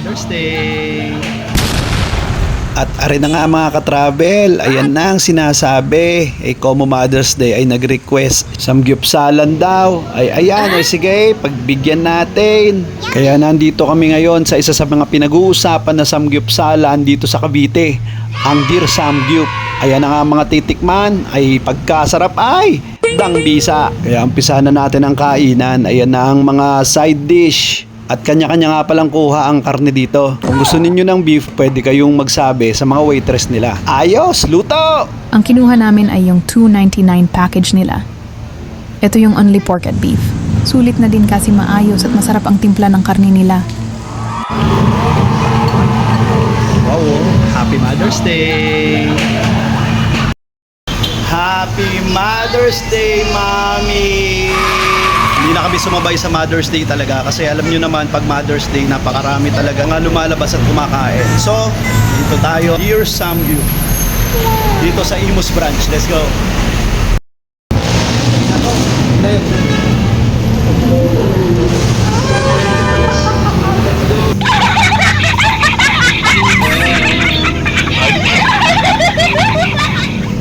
Mother's Day! At arin na nga mga ka-travel, ayan na ang sinasabi. Como Mother's Day ay nag-request samgyupsalan daw. Ay ayan, ay sige, pagbigyan natin. Kaya nandito kami ngayon sa isa sa mga pinag-uusapan na samgyupsalan dito sa Cavite, ang Dear Samgyup. Ayan na nga mga titikman, ay pagkasarap ay dang bisa. Kaya umpisa na natin ang kainan. Ayan na ang mga side dish. At kanya-kanya nga palang kuha ang karne dito. Kung gusto ninyo ng beef, pwede kayong magsabi sa mga waitress nila. Ayos! Luto! Ang kinuha namin ay yung $2.99 package nila. Ito yung only pork at beef. Sulit na din kasi maayos at masarap ang timpla ng karne nila. Wow! Happy Mother's Day! Happy Mother's Day, Mommy! Hindi na kami sumabay sa Mother's Day talaga kasi alam nyo naman pag Mother's Day napakarami talaga nga lumalabas at kumakain. So, dito tayo, Dear Samgyup. Dito sa Imus branch. Let's go!